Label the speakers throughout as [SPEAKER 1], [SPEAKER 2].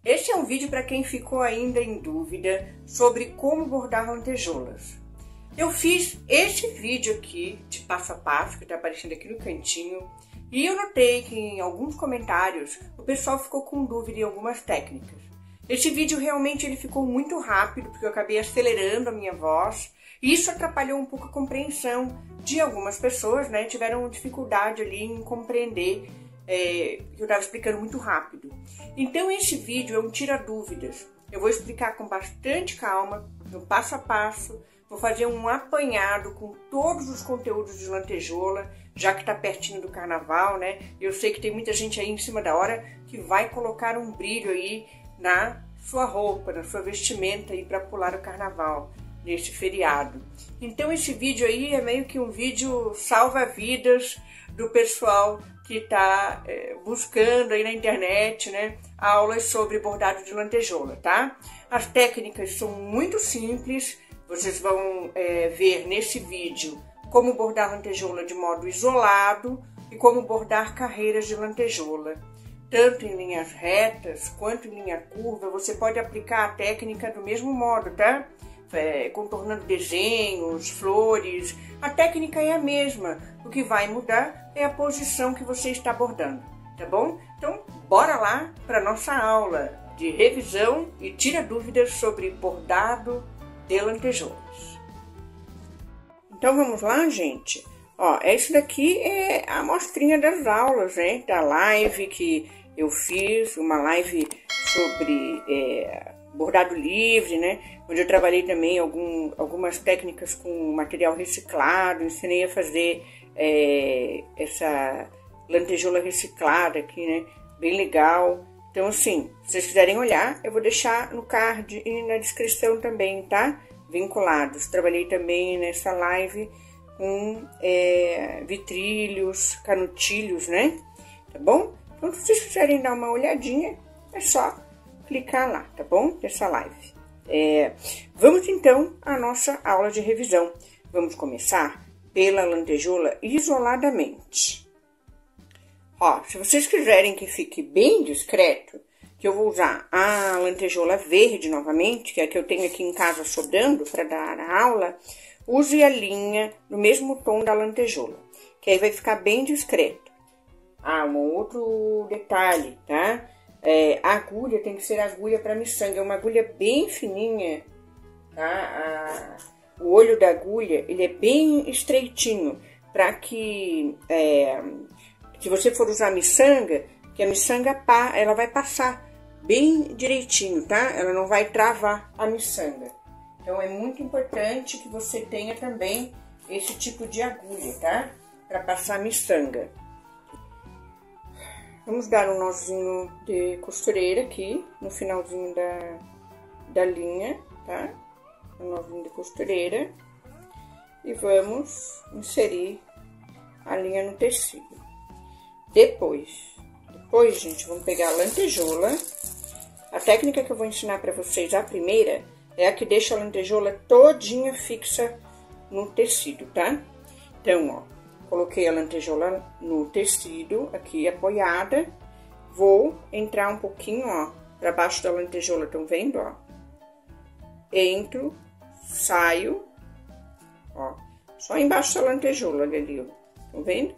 [SPEAKER 1] Este é um vídeo para quem ficou ainda em dúvida sobre como bordar lantejoulas. Eu fiz este vídeo aqui de passo a passo, que está aparecendo aqui no cantinho, e eu notei que em alguns comentários o pessoal ficou com dúvida em algumas técnicas. Este vídeo realmente ele ficou muito rápido, porque eu acabei acelerando a minha voz, e isso atrapalhou um pouco a compreensão de algumas pessoas, né? Tiveram dificuldade ali em compreender que eu estava explicando muito rápido. Então esse vídeo é um tira-dúvidas. Eu vou explicar com bastante calma, no passo a passo, vou fazer um apanhado com todos os conteúdos de lantejoula, já que está pertinho do carnaval, né? Eu sei que tem muita gente aí em cima da hora que vai colocar um brilho aí na sua roupa, na sua vestimenta aí para pular o carnaval neste feriado. Então esse vídeo aí é meio que um vídeo salva-vidas do pessoal que está buscando aí na internet, né, aulas sobre bordado de lantejoula, tá? As técnicas são muito simples, vocês vão ver nesse vídeo como bordar lantejoula de modo isolado e como bordar carreiras de lantejoula. Tanto em linhas retas quanto em linha curva, você pode aplicar a técnica do mesmo modo, tá? Contornando desenhos, flores, a técnica é a mesma. O que vai mudar é a posição que você está bordando, tá bom? Então, bora lá para nossa aula de revisão e tira dúvidas sobre bordado de lantejoulas. Então, vamos lá, gente? Ó, esse daqui é a amostrinha das aulas, né? Da live que eu fiz, uma live sobre bordado livre, né? Onde eu trabalhei também algumas técnicas com material reciclado, ensinei a fazer essa lantejoula reciclada aqui, né? Bem legal. Então, assim, se vocês quiserem olhar, eu vou deixar no card e na descrição também, tá? Vinculados. Trabalhei também nessa live com vitrilhos, canutilhos, né? Tá bom? Então, se vocês quiserem dar uma olhadinha, é só clicar lá, tá bom? Dessa live. Vamos então à nossa aula de revisão. Vamos começar pela lantejoula isoladamente. Ó, se vocês quiserem que fique bem discreto, que eu vou usar a lantejoula verde novamente, que é a que eu tenho aqui em casa sobrando para dar a aula, use a linha no mesmo tom da lantejoula, que aí vai ficar bem discreto. Ah, um outro detalhe, tá? A agulha tem que ser agulha para miçanga, é uma agulha bem fininha, tá? O olho da agulha, ele é bem estreitinho, para que, se você for usar miçanga, que a miçanga, ela vai passar bem direitinho, tá? Ela não vai travar a miçanga. Então, é muito importante que você tenha também esse tipo de agulha, tá? Para passar a miçanga. Vamos dar um nozinho de costureira aqui, no finalzinho da linha, tá? Um nozinho de costureira. E vamos inserir a linha no tecido. Depois, gente, vamos pegar a lantejoula. A técnica que eu vou ensinar pra vocês, a primeira, é a que deixa a lantejoula todinha fixa no tecido, tá? Então, ó. Coloquei a lantejoula no tecido, aqui apoiada. Vou entrar um pouquinho, ó, pra baixo da lantejoula, estão vendo, ó? Entro, saio, ó, só embaixo da lantejoula ali, ó. Estão vendo?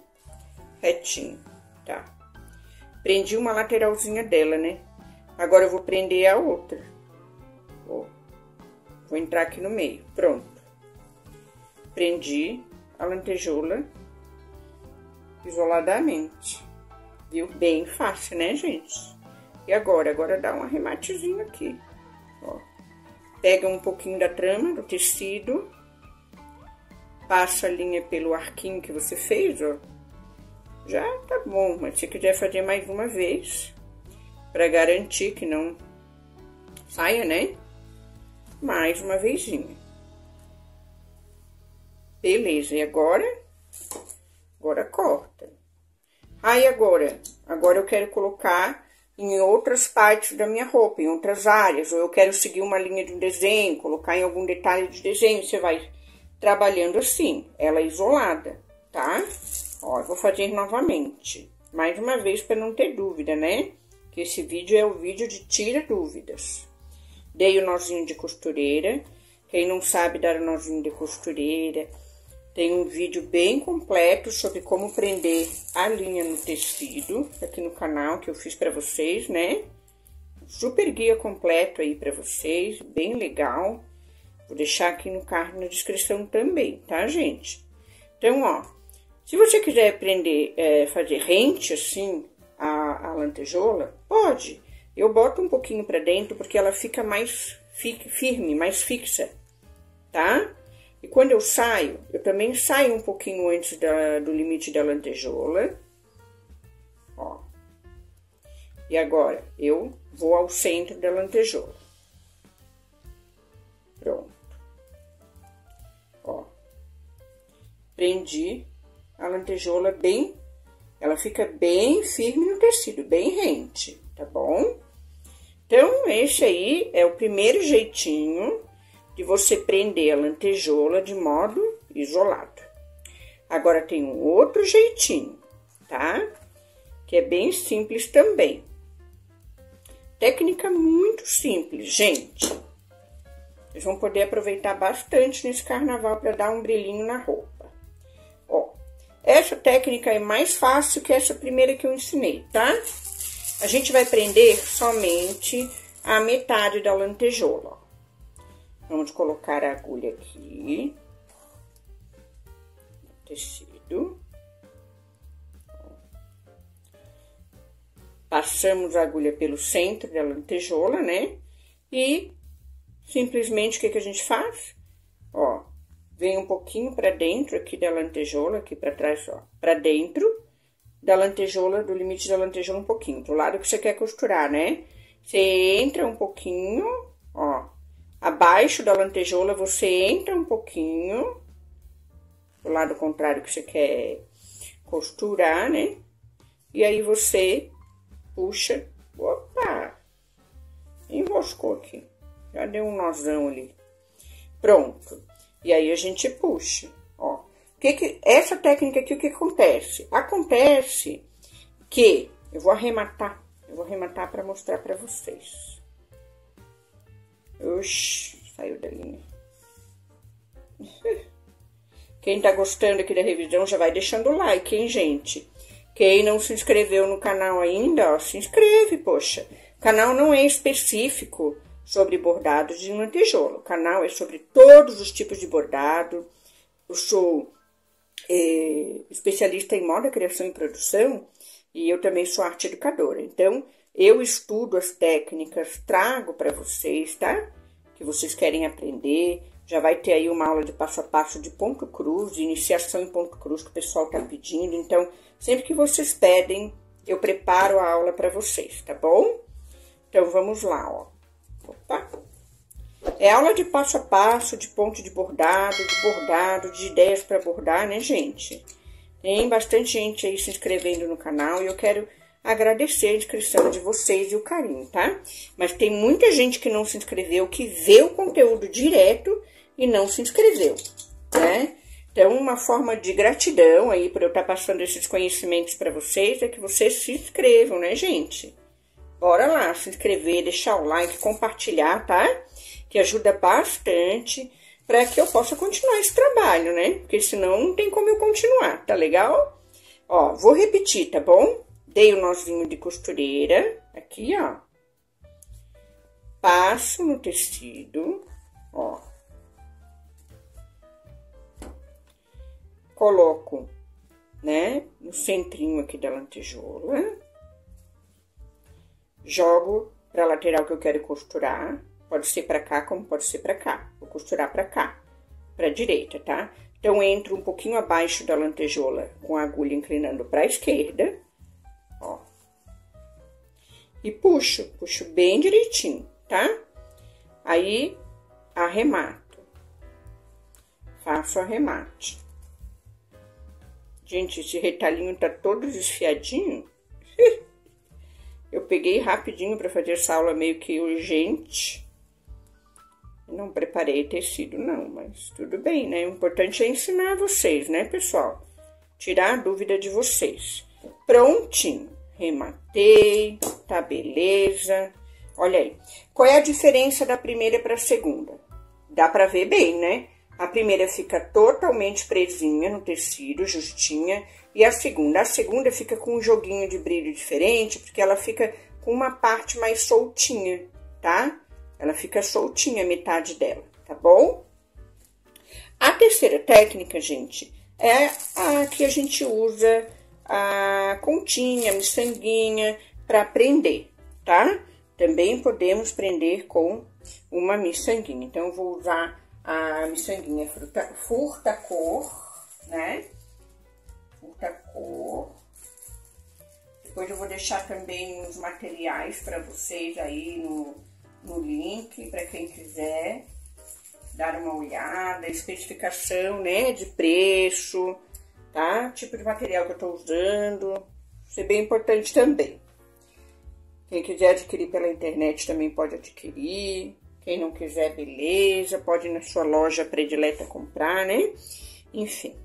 [SPEAKER 1] Retinho, tá? Prendi uma lateralzinha dela, né? Agora eu vou prender a outra. Ó, vou entrar aqui no meio, pronto. Prendi a lantejoula isoladamente, viu? Bem fácil, né, gente? E agora dá um arrematezinho aqui, ó. Pega um pouquinho da trama do tecido, passa a linha pelo arquinho que você fez, ó. Já tá bom, mas se quiser fazer mais uma vez, pra garantir que não saia, né? Mais uma vezinha. Beleza, e agora corta. Aí agora eu quero colocar em outras partes da minha roupa, em outras áreas, ou eu quero seguir uma linha de um desenho, colocar em algum detalhe de desenho, você vai trabalhando assim, ela isolada, tá? Ó, eu vou fazer novamente, mais uma vez para não ter dúvida, né? que esse vídeo é o vídeo de tira dúvidas. Dei o nozinho de costureira. Quem não sabe dar o nozinho de costureira, tem um vídeo bem completo sobre como prender a linha no tecido, aqui no canal, que eu fiz pra vocês, né? Super guia completo aí pra vocês, bem legal. Vou deixar aqui no card na descrição também, tá, gente? Então, ó, se você quiser prender, fazer rente, assim, a lantejola, pode. Eu boto um pouquinho pra dentro, porque ela fica mais firme, mais fixa, tá? E quando eu saio, eu também saio um pouquinho antes do limite da lantejola. Ó. E agora, eu vou ao centro da lantejola. Pronto. Ó. Prendi a lantejola bem... Ela fica bem firme no tecido, bem rente, tá bom? Então, esse aí é o primeiro jeitinho de você prender a lantejola de modo isolado. Agora, tem um outro jeitinho, tá? Que é bem simples também. Técnica muito simples, gente. Vocês vão poder aproveitar bastante nesse carnaval para dar um brilhinho na roupa. Ó, essa técnica é mais fácil que essa primeira que eu ensinei, tá? A gente vai prender somente a metade da lantejola, ó. Vamos colocar a agulha aqui, no tecido. Passamos a agulha pelo centro da lantejola, né? E simplesmente o que a gente faz? Ó, vem um pouquinho pra dentro aqui da lantejola, aqui pra trás, ó. Pra dentro da lantejola, do limite da lantejola um pouquinho, do lado que você quer costurar, né? Você entra um pouquinho, ó. Abaixo da lantejola, você entra um pouquinho, do lado contrário que você quer costurar, né? E aí, você puxa, opa, enroscou aqui, já deu um nozão ali. Pronto. E aí, a gente puxa, ó. Essa técnica aqui, o que acontece? Acontece que, eu vou arrematar pra mostrar pra vocês. Oxi, saiu da linha. Quem tá gostando aqui da revisão já vai deixando o like, hein, gente? Quem não se inscreveu no canal ainda, ó, se inscreve, poxa. O canal não é específico sobre bordados de lantejola. O canal é sobre todos os tipos de bordado. Eu sou especialista em moda, criação e produção. E eu também sou arte educadora. Então, eu estudo as técnicas, trago para vocês, tá? Que vocês querem aprender. Já vai ter aí uma aula de passo a passo de ponto cruz, de iniciação em ponto cruz que o pessoal tá pedindo. Então, sempre que vocês pedem, eu preparo a aula para vocês, tá bom? Então, vamos lá, ó. Opa! É aula de passo a passo, de ponto de bordado, de ideias para bordar, né, gente? Tem bastante gente aí se inscrevendo no canal e eu quero agradecer a inscrição de vocês e o carinho, tá? Mas tem muita gente que não se inscreveu, que vê o conteúdo direto e não se inscreveu, né? Então, uma forma de gratidão aí por eu estar passando esses conhecimentos para vocês é que vocês se inscrevam, né, gente? Bora lá, se inscrever, deixar o like, compartilhar, tá? Que ajuda bastante para que eu possa continuar esse trabalho, né? Porque senão não tem como eu continuar, tá legal? Ó, vou repetir, tá bom? Dei o nozinho de costureira, aqui, ó. Passo no tecido, ó. Coloco, né, no centrinho aqui da lantejola. Jogo pra lateral que eu quero costurar. Pode ser pra cá, como pode ser pra cá. Vou costurar pra cá, pra direita, tá? Então, entro um pouquinho abaixo da lantejola com a agulha inclinando pra esquerda. Ó. E puxo bem direitinho, tá? Aí, arremato. Faço arremate. Gente, esse retalhinho tá todo desfiadinho. Eu peguei rapidinho pra fazer essa aula meio que urgente. Não preparei tecido, não, mas tudo bem, né? O importante é ensinar vocês, né, pessoal? Tirar a dúvida de vocês. Prontinho. rematei, tá beleza. Olha aí. Qual é a diferença da primeira para a segunda? Dá pra ver bem, né? A primeira fica totalmente presinha no tecido, justinha. E a segunda fica com um joguinho de brilho diferente, porque ela fica com uma parte mais soltinha, tá? Ela fica soltinha, metade dela, tá bom? A terceira técnica, gente, é a que a gente usa a continha, a miçanguinha para prender, tá? Também podemos prender com uma miçanguinha. Então, eu vou usar a miçanguinha furta-cor, né? Furta-cor. Depois eu vou deixar também os materiais para vocês aí no link, para quem quiser dar uma olhada, especificação, né, de preço, tá? Tipo de material que eu tô usando, isso é bem importante também. Quem quiser adquirir pela internet também pode adquirir. Quem não quiser, beleza, pode ir na sua loja predileta comprar, né? Enfim,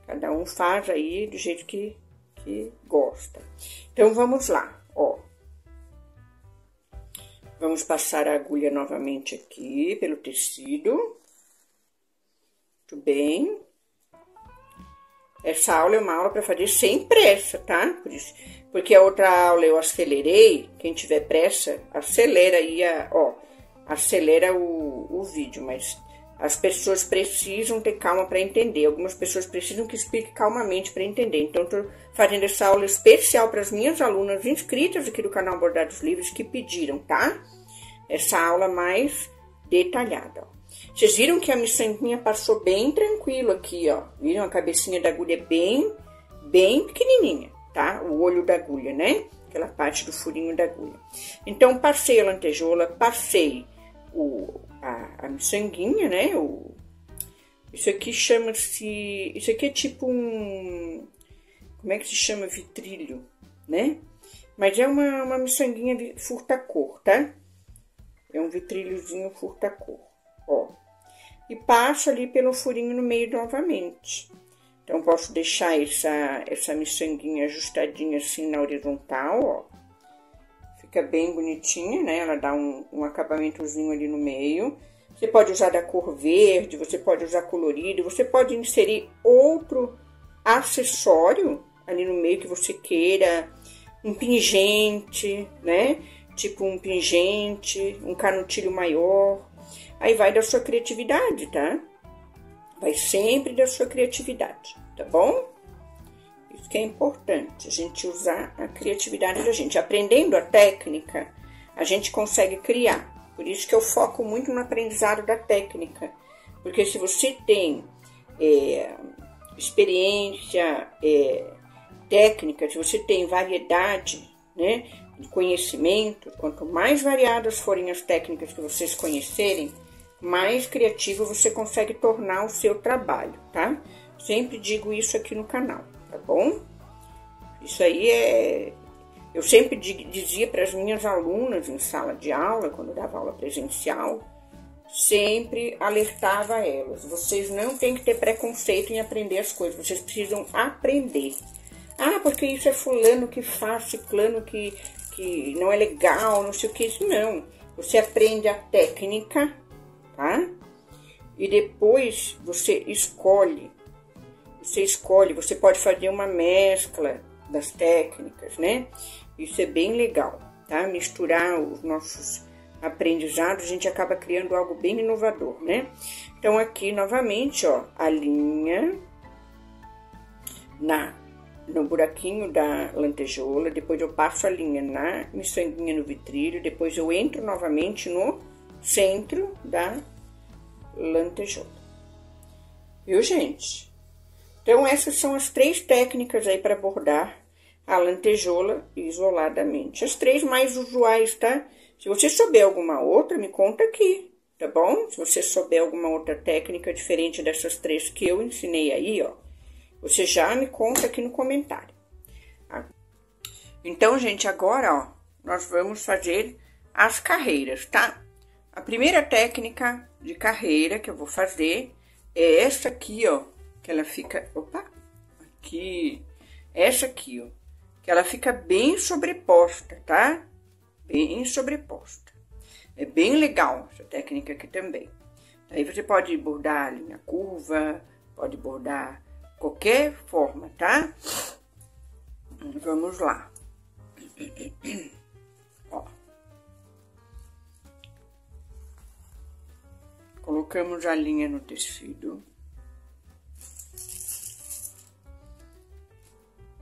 [SPEAKER 1] cada um faz aí do jeito que gosta. Então, vamos lá, ó. Vamos passar a agulha novamente aqui pelo tecido. Muito bem. Essa aula é uma aula para fazer sem pressa, tá? Porque a outra aula eu acelerei. Quem tiver pressa, acelera aí, acelera o vídeo. Mas as pessoas precisam ter calma para entender. Algumas pessoas precisam que explique calmamente para entender. Então, eu tô fazendo essa aula especial para as minhas alunas inscritas aqui do canal Bordados Livres que pediram, tá? Essa aula mais detalhada, ó. Vocês viram que a miçanguinha passou bem tranquilo aqui, ó. Viram? A cabecinha da agulha bem pequenininha, tá? O olho da agulha, né? Aquela parte do furinho da agulha. Então, passei a lantejola, passei a miçanguinha, né? Isso aqui chama-se... Isso aqui é tipo um... Como é que se chama? Vitrilho, né? Mas é uma miçanguinha de furta-cor, tá? É um vitrilhozinho furta-cor, ó. E passo ali pelo furinho no meio novamente. Então, posso deixar essa miçanguinha ajustadinha assim na horizontal, ó. Fica bem bonitinha, né? Ela dá um acabamentozinho ali no meio. Você pode usar da cor verde, você pode usar colorido, você pode inserir outro acessório ali no meio que você queira. Um pingente, né? Tipo um pingente, um canutilho maior. Aí vai da sua criatividade, tá? Vai sempre da sua criatividade, tá bom? Isso que é importante, a gente usar a criatividade da gente. Aprendendo a técnica, a gente consegue criar. Por isso que eu foco muito no aprendizado da técnica. Porque se você tem experiência técnica, se você tem variedade, né, de conhecimento, quanto mais variadas forem as técnicas que vocês conhecerem, mais criativo você consegue tornar o seu trabalho, tá? Sempre digo isso aqui no canal, tá bom? Isso aí eu sempre dizia para as minhas alunas em sala de aula, quando eu dava aula presencial, sempre alertava elas. Vocês não têm que ter preconceito em aprender as coisas, vocês precisam aprender. Ah, porque isso é fulano que faz, ciclano que não é legal, não sei o que. Não, você aprende a técnica, tá? E depois você escolhe, você pode fazer uma mescla das técnicas, né? Isso é bem legal, tá? Misturar os nossos aprendizados, a gente acaba criando algo bem inovador, né? Então, aqui, novamente, ó, a linha no buraquinho da lantejola, depois eu passo a linha na miçanguinha no vitrilho, depois eu entro novamente no centro da lantejola. Viu, gente? Então, essas são as 3 técnicas aí para bordar a lantejola isoladamente. As 3 mais usuais, tá? Se você souber alguma outra, me conta aqui, tá bom? Se você souber alguma outra técnica diferente dessas 3 que eu ensinei aí, ó, você já me conta aqui no comentário. Tá? Então, gente, agora, ó, nós vamos fazer as carreiras, tá? A primeira técnica de carreira que eu vou fazer é essa aqui, ó, que ela fica, opa, aqui, essa aqui, ó, que ela fica bem sobreposta, tá? Bem sobreposta. É bem legal essa técnica aqui também. Aí você pode bordar a linha curva, pode bordar qualquer forma, tá? Vamos lá. Ó. Colocamos a linha no tecido.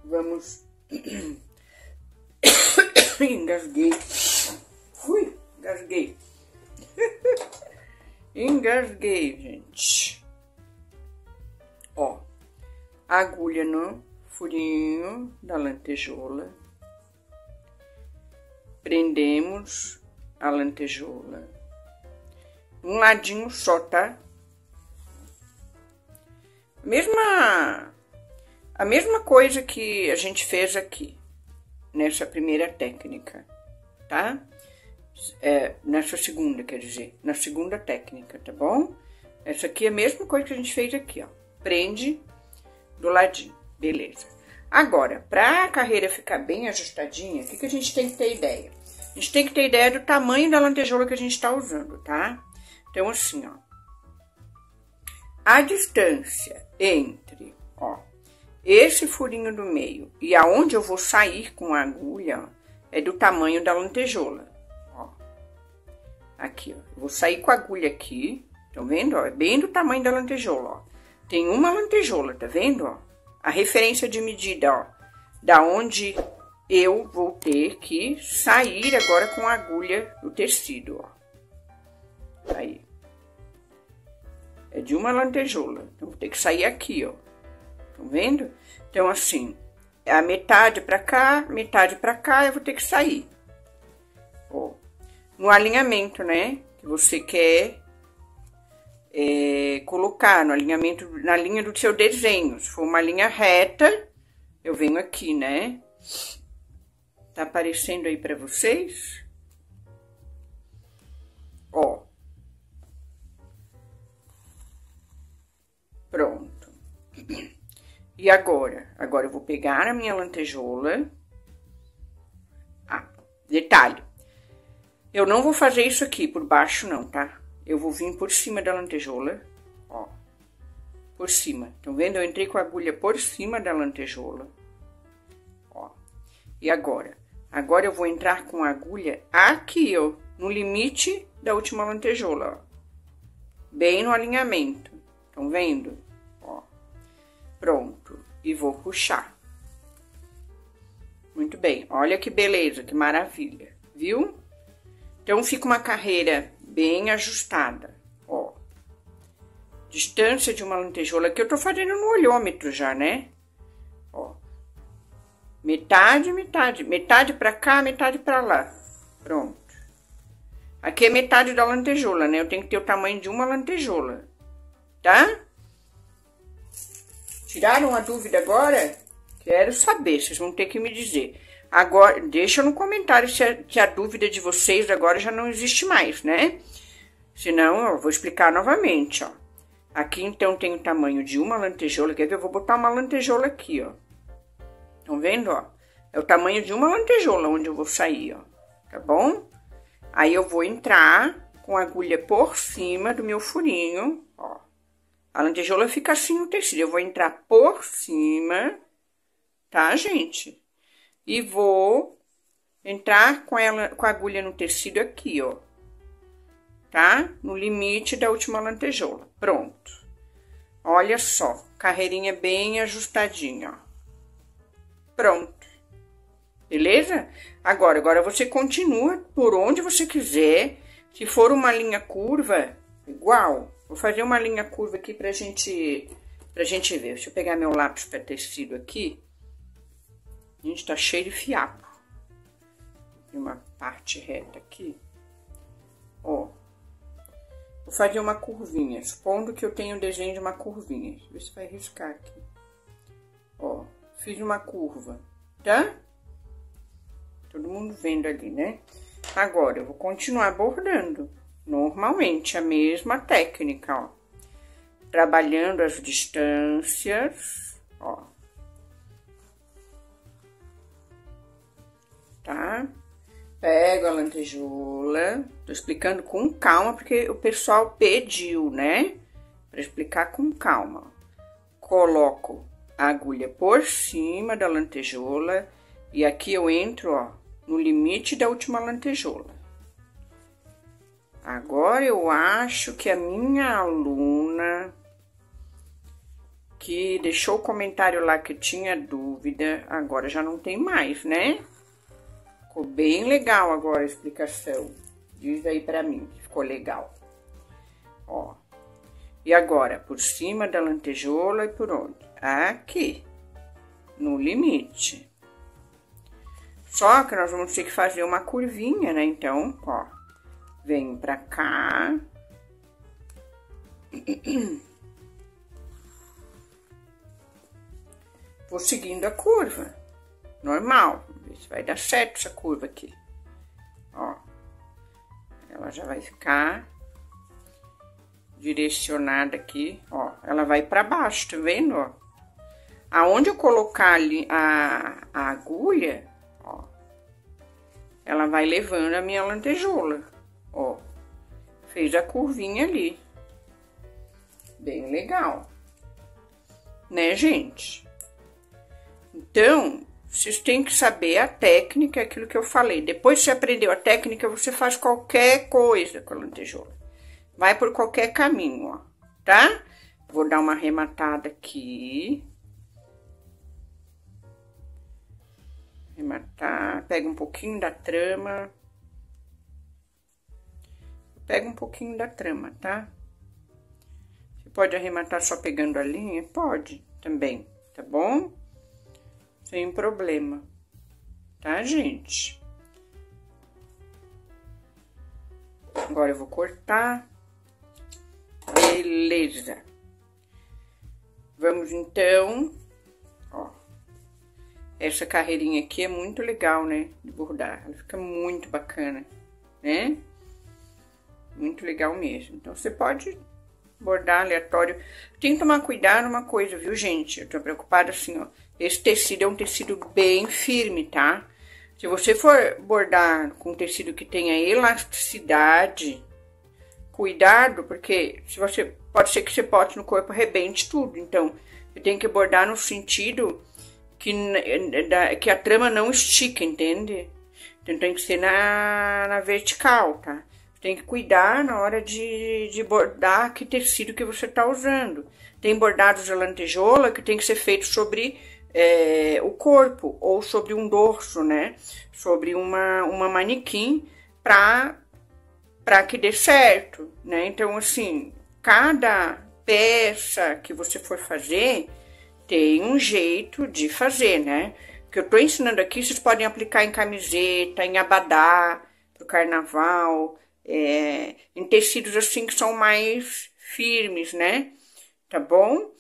[SPEAKER 1] Vamos... Engasguei. Ui, engasguei. Engasguei, gente. Ó, agulha no furinho da lantejola. Prendemos a lantejola. Um ladinho só, tá? A mesma coisa que a gente fez aqui, nessa primeira técnica, tá? Nessa segunda, quer dizer, na segunda técnica, tá bom? Essa aqui é a mesma coisa que a gente fez aqui, ó. Prende do ladinho, beleza. Agora, pra carreira ficar bem ajustadinha, o que a gente tem que ter ideia? A gente tem que ter ideia do tamanho da lantejola que a gente tá usando, tá? Então, assim, ó. A distância entre, ó, esse furinho do meio e aonde eu vou sair com a agulha, ó, é do tamanho da lantejola. Ó. Aqui, ó. Eu vou sair com a agulha aqui, estão vendo? Ó, é bem do tamanho da lantejola, ó. Tem uma lantejola, tá vendo? Ó? A referência de medida, ó, da onde eu vou ter que sair agora com a agulha do tecido, ó. Aí. É de uma lantejola, então vou ter que sair aqui, ó. Estão vendo? Então, assim, a metade pra cá, eu vou ter que sair. Ó. No alinhamento, né, que você quer colocar, no alinhamento, na linha do seu desenho. Se for uma linha reta, eu venho aqui, né? Tá aparecendo aí pra vocês? Ó. Pronto. E agora? Agora eu vou pegar a minha lantejola. Ah, detalhe. Eu não vou fazer isso aqui por baixo não, tá? Eu vou vir por cima da lantejola, ó. Por cima. Estão vendo? Eu entrei com a agulha por cima da lantejola. Ó. E agora? Agora eu vou entrar com a agulha aqui, ó. No limite da última lantejola, ó. Bem no alinhamento. Estão vendo? Ó. Pronto. E vou puxar. Muito bem. Olha que beleza, que maravilha. Viu? Então, fica uma carreira bem ajustada, ó. Distância de uma lantejola, que eu tô fazendo no olhômetro já, né? Ó. Metade, metade. Metade pra cá, metade pra lá. Pronto. Aqui é metade da lantejola, né? Eu tenho que ter o tamanho de uma lantejola, tá? Tiraram a dúvida agora? Quero saber, vocês vão ter que me dizer. Agora, deixa no comentário se a dúvida de vocês agora já não existe mais, né? Senão, eu vou explicar novamente, ó. Aqui, então, tem o tamanho de uma lantejola. Quer ver? Eu vou botar uma lantejola aqui, ó. Estão vendo, ó? É o tamanho de uma lantejola onde eu vou sair, ó. Tá bom? Aí, eu vou entrar com a agulha por cima do meu furinho, ó. A lantejola fica assim no tecido. Eu vou entrar por cima, tá, gente? E vou entrar com ela, com a agulha no tecido aqui, ó. Tá? No limite da última lantejola. Pronto. Olha só, carreirinha bem ajustadinha, ó. Pronto. Beleza? Agora você continua por onde você quiser. Se for uma linha curva, igual. Vou fazer uma linha curva aqui pra gente ver. Deixa eu pegar meu lápis para tecido aqui. Gente, tá cheio de fiapo. Tem uma parte reta aqui. Ó. Vou fazer uma curvinha, supondo que eu tenho o desenho de uma curvinha. Deixa eu ver se vai riscar aqui. Ó, fiz uma curva, tá? Todo mundo vendo ali, né? Agora, eu vou continuar bordando. Normalmente, a mesma técnica, ó. Trabalhando as distâncias, ó. tá? Pego a lantejola, tô explicando com calma, porque o pessoal pediu, né? Pra explicar com calma. Coloco a agulha por cima da lantejola e aqui eu entro, ó, no limite da última lantejola. Agora eu acho que a minha aluna que deixou o comentário lá que tinha dúvida, agora já não tem mais, né? Ficou bem legal agora a explicação. Diz aí pra mim que ficou legal. Ó. E agora, por cima da lantejola e por onde? Aqui, no limite. Só que nós vamos ter que fazer uma curvinha, né? Então, ó, venho pra cá. Vou seguindo a curva, normal. Vamos ver se vai dar certo essa curva aqui. Ó, ela já vai ficar direcionada aqui, ó, ela vai para baixo, tá vendo, ó? Aonde eu colocar ali a agulha, ó, ela vai levando a minha lantejola, ó, fez a curvinha ali, bem legal, né, gente? Então, vocês têm que saber a técnica, aquilo que eu falei, depois que você aprendeu a técnica, você faz qualquer coisa com a lantejola. Vai por qualquer caminho, ó, tá? Vou dar uma arrematada aqui. Arrematar, pega um pouquinho da trama. Pega um pouquinho da trama, tá? Você pode arrematar só pegando a linha? Pode também, tá bom? Sem problema, tá, gente? Agora eu vou cortar. Beleza. Vamos então, ó. Essa carreirinha aqui é muito legal, né? De bordar. Ela fica muito bacana, né? Muito legal mesmo. Então, você pode bordar aleatório. Tem que tomar cuidado uma coisa, viu, gente? Eu tô preocupada assim, ó. Esse tecido é um tecido bem firme, tá? Se você for bordar com tecido que tenha elasticidade, cuidado, porque se você pode ser que você bote no corpo arrebente tudo. Então, você tem que bordar no sentido que a trama não estica, entende? Então, tem que ser na vertical, tá? Tem que cuidar na hora de bordar que tecido que você tá usando. Tem bordados de lantejola que tem que ser feito sobre o corpo ou sobre um dorso, né? Sobre uma manequim para que dê certo, né? Então, assim, cada peça que você for fazer tem um jeito de fazer, né? O que eu tô ensinando aqui, vocês podem aplicar em camiseta, em abadá, pro carnaval, em tecidos assim que são mais firmes, né? Tá bom?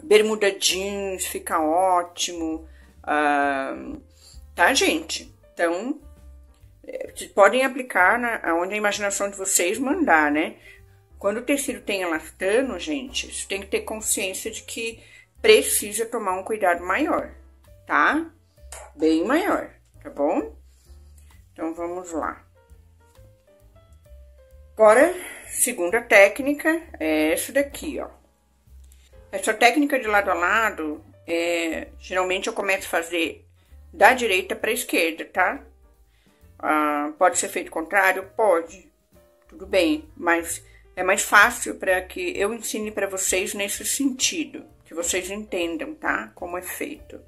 [SPEAKER 1] Bermuda jeans fica ótimo, tá, gente? Então, vocês podem aplicar onde a imaginação de vocês mandar, né? Quando o tecido tem elastano, gente, você tem que ter consciência de que precisa tomar um cuidado maior, tá? Bem maior, tá bom? Então, vamos lá. Agora, segunda técnica é essa daqui, ó. Essa técnica de lado a lado, geralmente eu começo a fazer da direita para a esquerda, tá? Pode ser feito contrário? Pode, tudo bem, mas é mais fácil para que eu ensine para vocês nesse sentido, que vocês entendam, tá? Como é feito.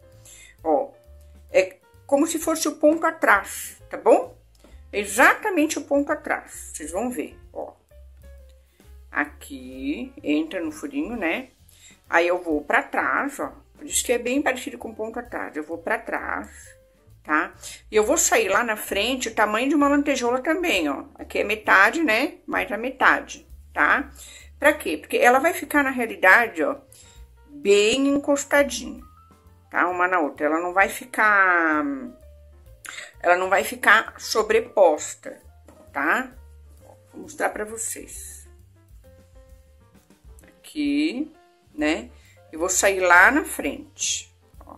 [SPEAKER 1] Ó, é como se fosse o ponto atrás, tá bom? Exatamente o ponto atrás, vocês vão ver, ó. Aqui, entra no furinho, né? Aí eu vou pra trás, ó. Por isso que é bem parecido com o ponto atrás. Eu vou pra trás, tá? E eu vou sair lá na frente o tamanho de uma lantejola também, ó. Aqui é metade, né? Mais a metade, tá? Pra quê? Porque ela vai ficar, na realidade, ó, bem encostadinha, tá? Uma na outra. Ela não vai ficar sobreposta, tá? Vou mostrar pra vocês. Aqui, né? Eu vou sair lá na frente, ó.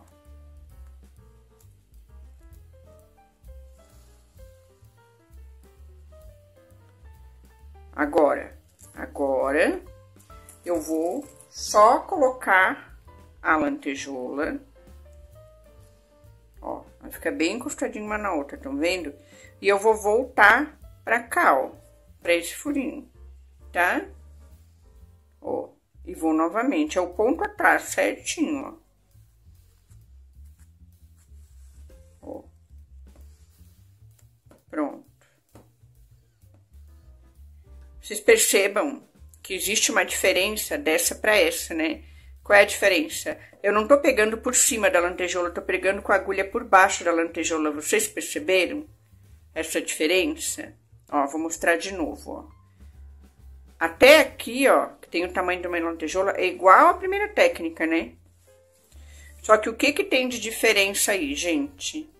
[SPEAKER 1] Agora eu vou só colocar a lantejola. Ó, vai ficar bem encostadinho uma na outra, estão vendo? E eu vou voltar pra cá, ó, pra esse furinho, tá? Ó, e vou novamente, é o ponto atrás, certinho, ó. Ó. Pronto. Vocês percebam que existe uma diferença dessa pra essa, né? Qual é a diferença? Eu não tô pegando por cima da lantejola, eu tô pegando com a agulha por baixo da lantejola. Vocês perceberam essa diferença? Ó, vou mostrar de novo, ó. Até aqui, ó, que tem o tamanho de uma lantejola, é igual à primeira técnica, né? Só que o que que tem de diferença aí, gente?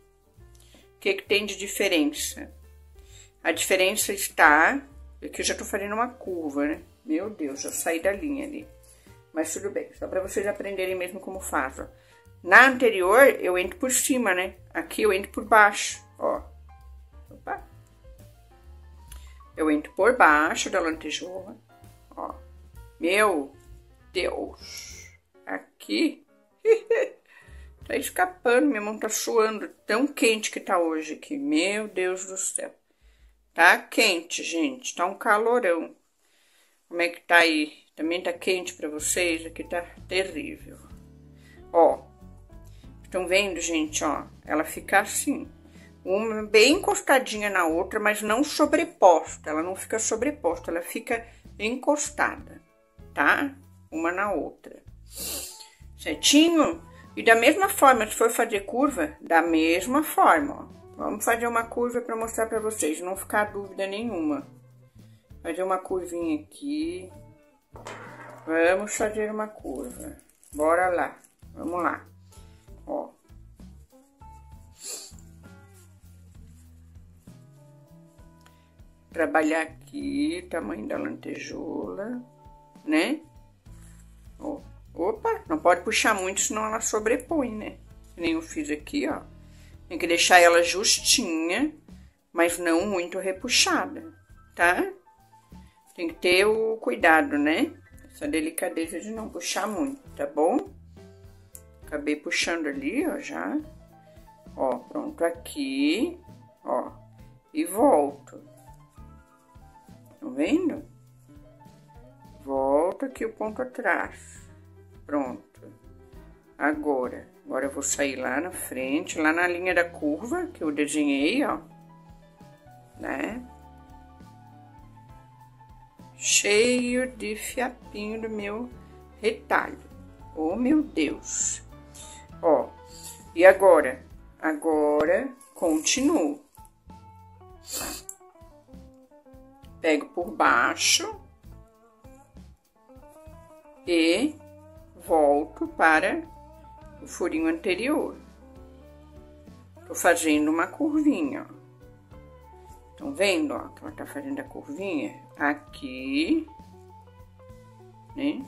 [SPEAKER 1] O que que tem de diferença? A diferença está... Aqui eu já tô fazendo uma curva, né? Meu Deus, já saí da linha ali. Mas tudo bem, só pra vocês aprenderem mesmo como faz, ó. Na anterior, eu entro por cima, né? Aqui eu entro por baixo, ó. Opa. Eu entro por baixo da lantejola, ó. Meu Deus. Aqui. Tá escapando, minha mão tá suando. Tão quente que tá hoje aqui. Meu Deus do céu. Tá quente, gente. Tá um calorão. Como é que tá aí? Também tá quente pra vocês? Aqui tá terrível. Ó. Estão vendo, gente, ó? Ela fica assim. Uma bem encostadinha na outra, mas não sobreposta. Ela não fica sobreposta, ela fica encostada, tá? Uma na outra. Certinho? E da mesma forma, se for fazer curva, da mesma forma, ó. Vamos fazer uma curva para mostrar para vocês, não ficar dúvida nenhuma. Fazer uma curvinha aqui. Vamos fazer uma curva. Bora lá. Vamos lá. Ó. Trabalhar aqui, tamanho da lantejola, né? Ó. Opa, não pode puxar muito, senão ela sobrepõe, né? Que nem eu fiz aqui, ó. Tem que deixar ela justinha, mas não muito repuxada, tá? Tem que ter o cuidado, né? Essa delicadeza de não puxar muito, tá bom? Acabei puxando ali, ó, já. Ó, pronto, aqui, ó. E volto. Estão vendo? Volto aqui o ponto atrás. Pronto. Agora eu vou sair lá na frente, lá na linha da curva que eu desenhei, ó. Né? Cheio de fiapinho do meu retalho. Oh, meu Deus. Ó. E agora? Agora, continuo. Pego por baixo e volto para o furinho anterior. Tô fazendo uma curvinha, ó. Estão vendo, ó, que ela tá fazendo a curvinha? Aqui, né?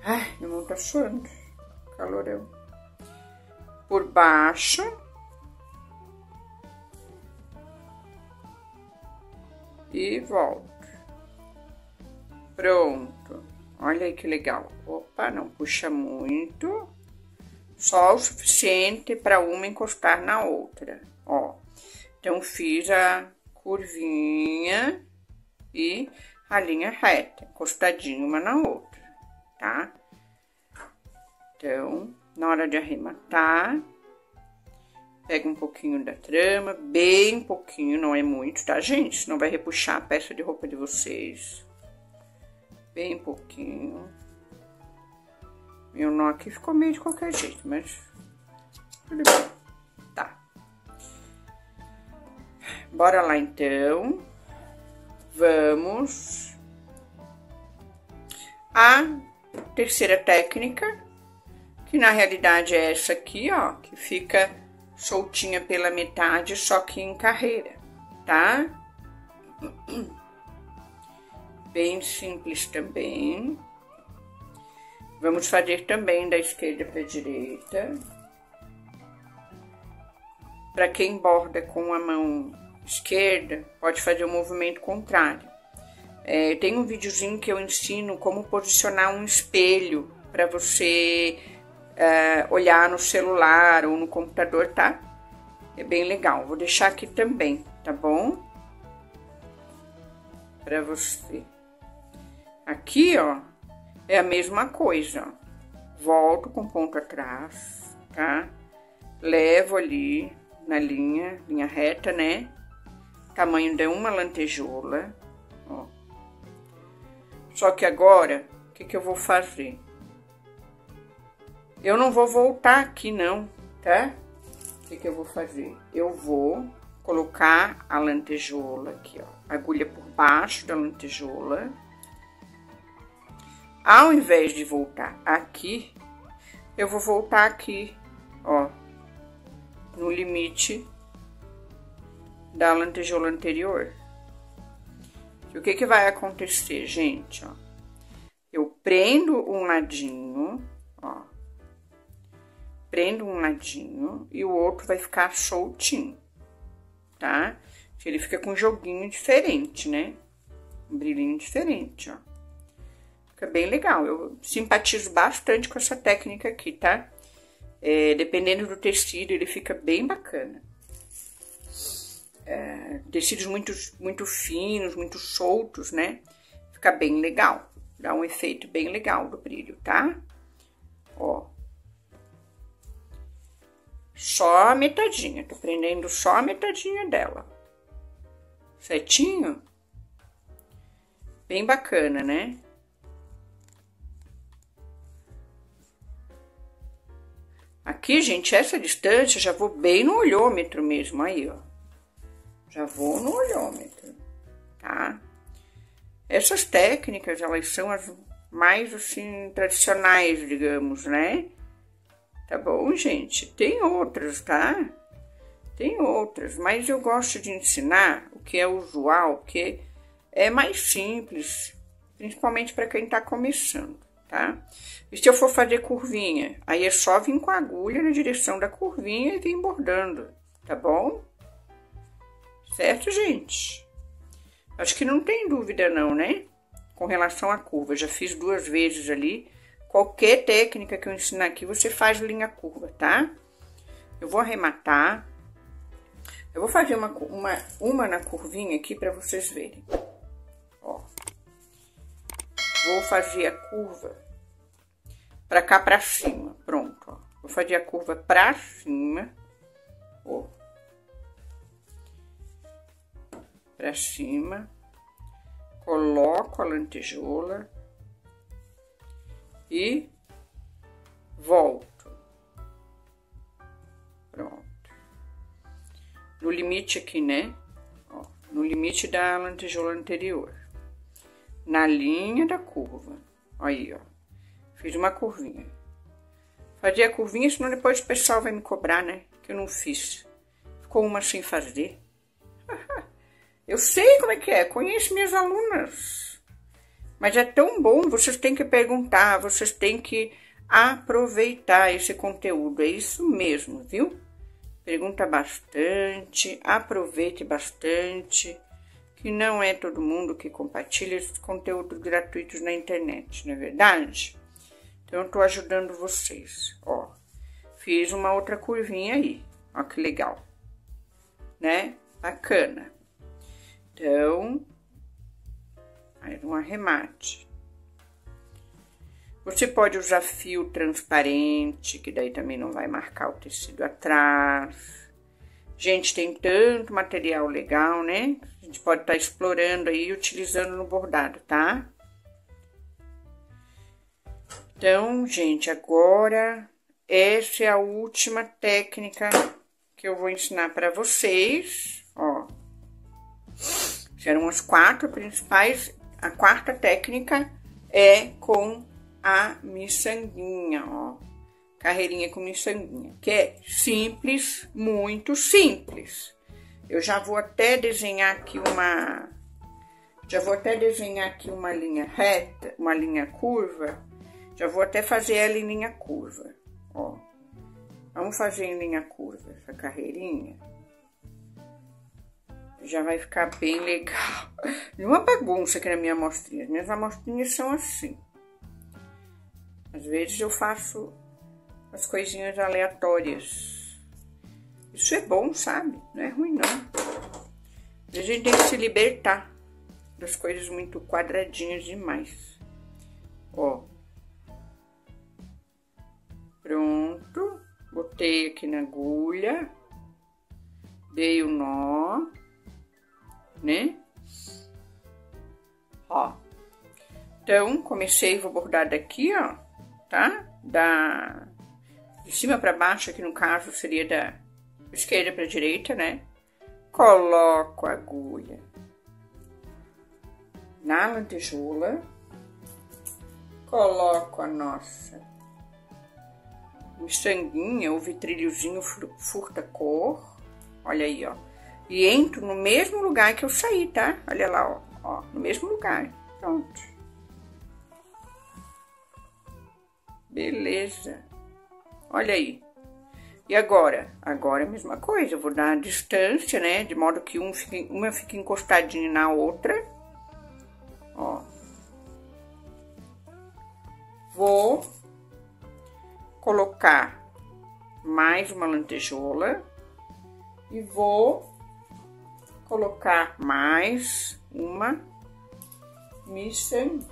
[SPEAKER 1] Ai, minha mão tá suando. Calorão. Por baixo. E volto. Pronto. Olha aí que legal. Opa, não puxa muito. Só o suficiente para uma encostar na outra, ó. Então, fiz a curvinha e a linha reta, encostadinha uma na outra, tá? Então, na hora de arrematar, pega um pouquinho da trama, bem pouquinho, não é muito, tá, gente? Senão vai repuxar a peça de roupa de vocês. Bem pouquinho. Meu nó aqui ficou meio de qualquer jeito, mas tudo bem. Tá. Bora lá, então. Vamos. A terceira técnica, que na realidade é essa aqui, ó, que fica soltinha pela metade, só que em carreira, tá? Bem simples também. Vamos fazer também da esquerda para a direita. Para quem borda com a mão esquerda, pode fazer o movimento contrário. Tem um videozinho que eu ensino como posicionar um espelho para você olhar no celular ou no computador, tá? É bem legal. Vou deixar aqui também, tá bom? Para você. Aqui, ó, é a mesma coisa, ó. Volto com ponto atrás, tá? Levo ali na linha reta, né? Tamanho de uma lantejola, ó. Só que agora, o que eu vou fazer? Eu não vou voltar aqui não, tá? O que eu vou fazer? Eu vou colocar a lantejola aqui, ó. Agulha por baixo da lantejola. Ao invés de voltar aqui, eu vou voltar aqui, ó, no limite da lantejola anterior. E o que vai acontecer, gente, ó? Eu prendo um ladinho, ó. Prendo um ladinho e o outro vai ficar soltinho, tá? Ele fica com um joguinho diferente, né? Um brilhinho diferente, ó. Fica bem legal. Eu simpatizo bastante com essa técnica aqui, tá? Dependendo do tecido, ele fica bem bacana. Tecidos muito finos, muito soltos, né? Fica bem legal. Dá um efeito bem legal do brilho, tá? Ó. Só a metadinha. Tô prendendo só a metadinha dela. Certinho? Bem bacana, né? Aqui, gente, essa distância, já vou bem no olhômetro mesmo, aí, ó. Já vou no olhômetro, tá? Essas técnicas, elas são as mais, assim, tradicionais, digamos, né? Tá bom, gente? Tem outras, tá? Tem outras, mas eu gosto de ensinar o que é usual, que é mais simples, principalmente para quem tá começando, tá? E se eu for fazer curvinha, aí é só vir com a agulha na direção da curvinha e vir bordando, tá bom? Certo, gente? Acho que não tem dúvida não, né? Com relação à curva, já fiz 2 vezes ali. Qualquer técnica que eu ensinar aqui, você faz linha curva, tá? Eu vou arrematar. Eu vou fazer uma na curvinha aqui para vocês verem. Ó. Vou fazer a curva pra cá pra cima. Pronto, ó. Vou fazer a curva pra cima. Ó. Pra cima. Coloco a lantejola. E volto. Pronto. No limite aqui, né? Ó, no limite da lantejola anterior. Na linha da curva. Aí, ó. Fiz uma curvinha. Fazer a curvinha, senão depois o pessoal vai me cobrar, né? Que eu não fiz. Ficou uma sem fazer. Eu sei como é que é. Conheço minhas alunas. Mas é tão bom, vocês têm que perguntar, vocês têm que aproveitar esse conteúdo. É isso mesmo, viu? Pergunta bastante, aproveite bastante, que não é todo mundo que compartilha esses conteúdos gratuitos na internet, não é verdade? Então, eu tô ajudando vocês, ó. Fiz uma outra curvinha aí, ó que legal, né? Bacana. Então, aí um arremate. Você pode usar fio transparente, que daí também não vai marcar o tecido atrás. Gente, tem tanto material legal, né? A gente pode estar explorando aí e utilizando no bordado, tá? Então, gente, agora essa é a última técnica que eu vou ensinar para vocês, ó. Eram as 4 principais. A 4ª técnica é com a miçanguinha, ó. Carreirinha com miçanguinha, que é simples, muito simples. Eu já vou até desenhar aqui uma... linha reta, uma linha curva. Já vou até fazer ela em linha curva, ó. Vamos fazer em linha curva essa carreirinha. Já vai ficar bem legal. E uma bagunça aqui na minha amostrinha. Minhas amostrinhas são assim. Às vezes eu faço as coisinhas aleatórias. Isso é bom, sabe? Não é ruim, não. A gente tem que se libertar das coisas muito quadradinhas demais. Ó. Pronto. Botei aqui na agulha. Dei o nó. Né? Ó. Então, comecei, vou bordar daqui, ó. Tá? De cima pra baixo, aqui no caso, seria da esquerda pra direita, né? Coloco a agulha na lantejoula. Coloco a nossa miçanguinha, o vitrilhozinho furta-cor. Olha aí, ó. E entro no mesmo lugar que eu saí, tá? Olha lá, ó. Ó, no mesmo lugar. Pronto. Beleza. Olha aí. E agora? Agora é a mesma coisa. Eu vou dar a distância, né? De modo que uma fique encostadinha na outra. Ó. Vou colocar mais uma lantejoula. E vou colocar mais uma miçanguinha.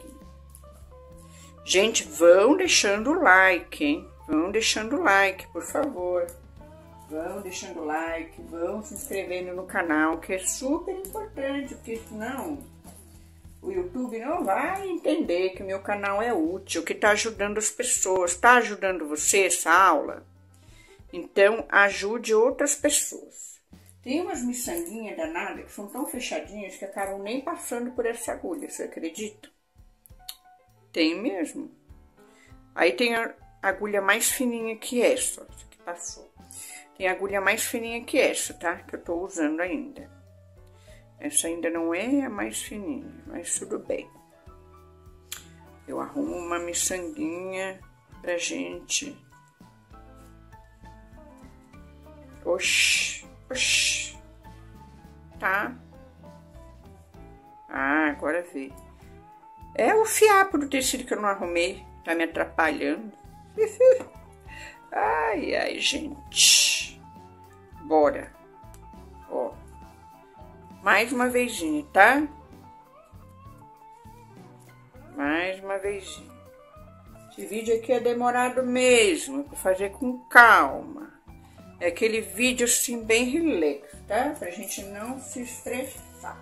[SPEAKER 1] Gente, vão deixando o like, hein? Vão deixando o like, por favor. Vão deixando o like, vão se inscrevendo no canal, que é super importante, porque senão o YouTube não vai entender que o meu canal é útil, que tá ajudando as pessoas. Tá ajudando você essa aula? Então, ajude outras pessoas. Tem umas miçanguinhas danadas que são tão fechadinhas que acabam nem passando por essa agulha, você acredita? Tem mesmo. Aí tem a agulha mais fininha que essa, ó, essa que passou. Tem a agulha mais fininha que essa, tá? Que eu tô usando ainda. Essa ainda não é a mais fininha, mas tudo bem. Eu arrumo uma miçanguinha pra gente. Oxi, oxi. Tá? Ah, agora vê. É o fiapo do tecido que eu não arrumei. Tá me atrapalhando. Ai, ai, gente. Bora. Ó. Mais uma vezinha, tá? Mais uma vezinha. Esse vídeo aqui é demorado mesmo. É pra fazer com calma. É aquele vídeo assim bem relax, tá? Pra gente não se estressar.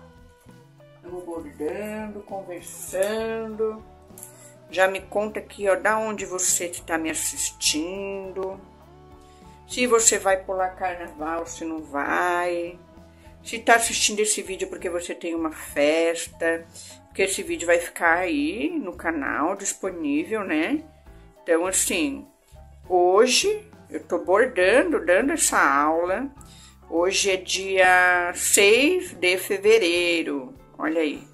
[SPEAKER 1] Vamos bordando, conversando. Já me conta aqui, ó, da onde você está me assistindo. Se você vai pular carnaval, se não vai. Se tá assistindo esse vídeo porque você tem uma festa. Porque esse vídeo vai ficar aí no canal, disponível, né? Então, assim, hoje eu tô bordando, dando essa aula. Hoje é dia 6 de fevereiro. Olha aí,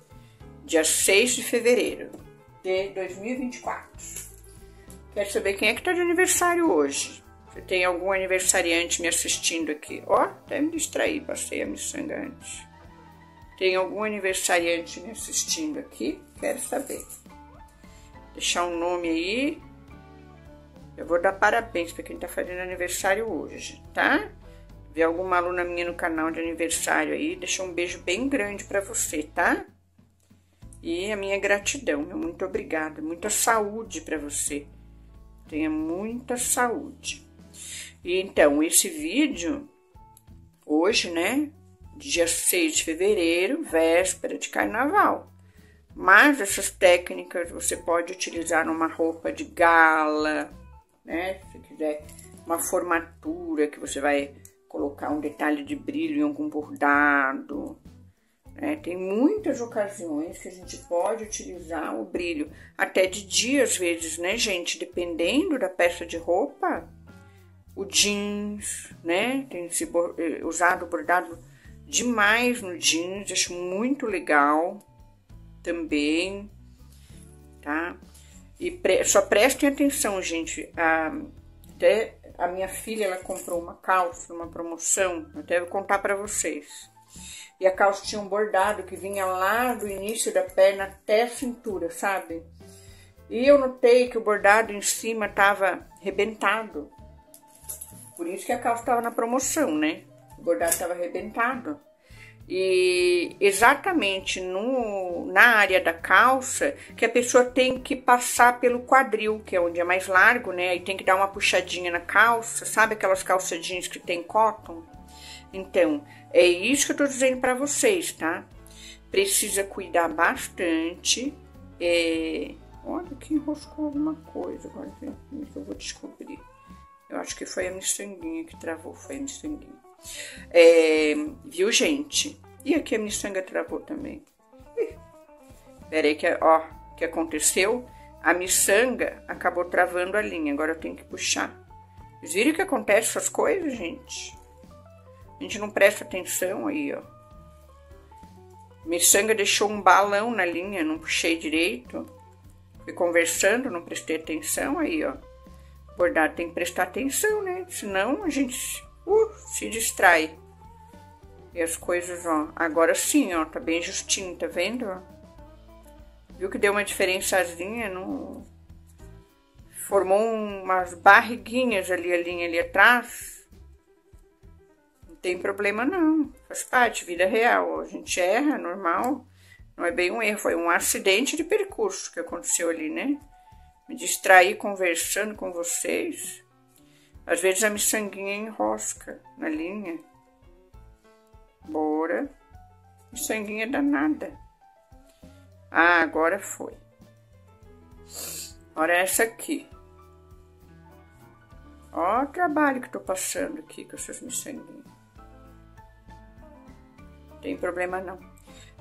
[SPEAKER 1] dia 6 de fevereiro de 2024. Quer saber quem é que tá de aniversário hoje? Se tem algum aniversariante me assistindo aqui. Ó, até me distraí, passei a miçanga antes. Tem algum aniversariante me assistindo aqui? Quero saber. Deixar um nome aí. Eu vou dar parabéns para quem tá fazendo aniversário hoje, tá? Ver alguma aluna minha no canal de aniversário aí, deixa um beijo bem grande pra você, tá? E a minha gratidão, meu muito obrigada. Muita saúde pra você. Tenha muita saúde. E então, esse vídeo, hoje, né? Dia 6 de fevereiro, véspera de carnaval. Mas essas técnicas você pode utilizar numa roupa de gala, né? Se quiser uma formatura que você vai colocar um detalhe de brilho em algum bordado, né? Tem muitas ocasiões que a gente pode utilizar o brilho, até de dia às vezes, né, gente? Dependendo da peça de roupa, o jeans, né? Tem se usado bordado demais no jeans, acho muito legal também, tá? E só prestem atenção, gente, até a minha filha, ela comprou uma calça numa promoção, até vou contar pra vocês. E a calça tinha um bordado que vinha lá do início da perna até a cintura, sabe? E eu notei que o bordado em cima estava arrebentado. Por isso que a calça estava na promoção, né? O bordado estava arrebentado. E exatamente na área da calça, que a pessoa tem que passar pelo quadril, que é onde é mais largo, né? E tem que dar uma puxadinha na calça, sabe aquelas calças jeans que tem cotton? Então, é isso que eu tô dizendo para vocês, tá? Precisa cuidar bastante. Olha que enroscou alguma coisa, agora que eu vou descobrir. Eu acho que foi a miçanguinha que travou, foi a miçanguinha. Viu, gente? E aqui a miçanga travou também. Peraí que, ó, o que aconteceu? A miçanga acabou travando a linha, agora eu tenho que puxar. Vocês viram que acontece essas coisas, gente? A gente não presta atenção aí, ó. Miçanga deixou um balão na linha, não puxei direito. Fui conversando, não prestei atenção aí, ó. Bordado tem que prestar atenção, né? Senão a gente se distrai. E as coisas, ó, agora sim, ó, tá bem justinho, tá vendo? Ó? Viu que deu uma diferençazinha, não... Formou umas barriguinhas ali, a linha ali atrás. Não tem problema não, faz parte, vida real, ó. A gente erra, normal. Não é bem um erro, foi um acidente de percurso que aconteceu ali, né? Me distrair conversando com vocês. Às vezes a miçanguinha enrosca na linha. Bora. Miçanguinha danada. Ah, agora foi. Olha essa aqui. Ó o trabalho que tô passando aqui com essas miçanguinhas. Não tem problema não.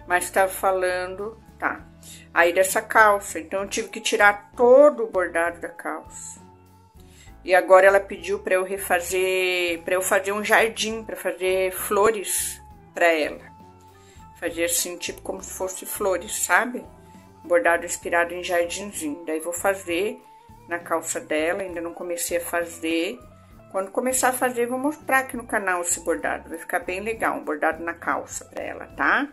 [SPEAKER 1] Mas tava falando, tá. Aí dessa calça, então eu tive que tirar todo o bordado da calça. E agora ela pediu para eu refazer, para eu fazer um jardim, para fazer flores para ela. Fazer assim, tipo como se fosse flores, sabe? Bordado inspirado em jardinzinho. Daí vou fazer na calça dela, ainda não comecei a fazer. Quando começar a fazer, vou mostrar aqui no canal esse bordado. Vai ficar bem legal, um bordado na calça para ela, tá?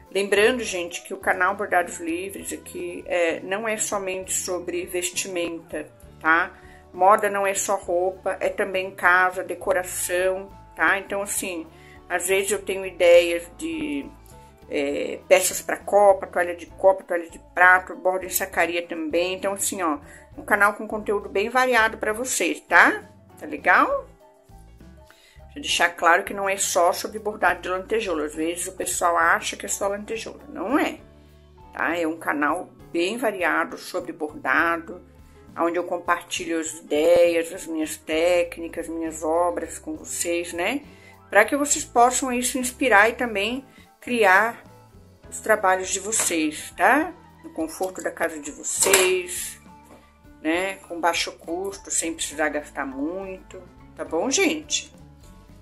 [SPEAKER 1] Lembrando, gente, que o canal Bordados Livres aqui não é somente sobre vestimenta, tá? Moda não é só roupa, é também casa, decoração, tá? Então, assim, às vezes eu tenho ideias de peças para copa, toalha de prato, borda em sacaria também. Então, assim, ó, um canal com conteúdo bem variado para vocês, tá? Tá legal? Deixa eu deixar claro que não é só sobre bordado de lantejoula. Às vezes o pessoal acha que é só lantejoula. Não é, tá? É um canal bem variado sobre bordado, onde eu compartilho as ideias, as minhas técnicas, minhas obras com vocês, né? Para que vocês possam aí se inspirar e também criar os trabalhos de vocês, tá? No conforto da casa de vocês, né? Com baixo custo, sem precisar gastar muito, tá bom, gente?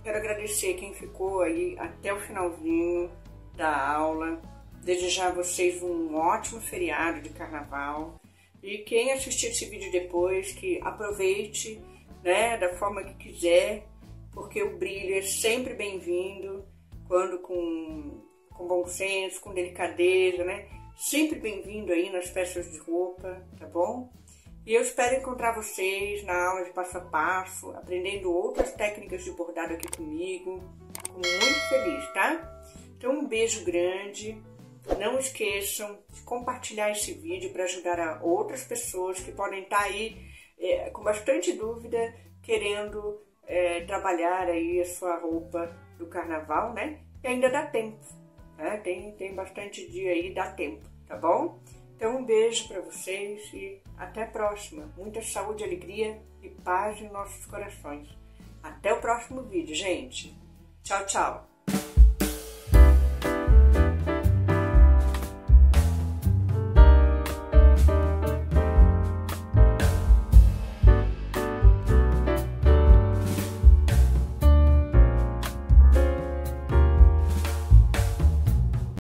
[SPEAKER 1] Quero agradecer quem ficou aí até o finalzinho da aula, desejar a vocês um ótimo feriado de carnaval e quem assistir esse vídeo depois, que aproveite, né, da forma que quiser, porque o brilho é sempre bem-vindo, quando com bom senso, com delicadeza, né, sempre bem-vindo aí nas peças de roupa, tá bom? E eu espero encontrar vocês na aula de passo a passo, aprendendo outras técnicas de bordado aqui comigo. Fico muito feliz, tá? Então, um beijo grande. Não esqueçam de compartilhar esse vídeo para ajudar a outras pessoas que podem estar aí com bastante dúvida, querendo trabalhar aí a sua roupa do carnaval, né? E ainda dá tempo, né? Tem bastante dia aí, dá tempo, tá bom? Então, um beijo para vocês e até a próxima. Muita saúde, alegria e paz em nossos corações. Até o próximo vídeo, gente. Tchau, tchau.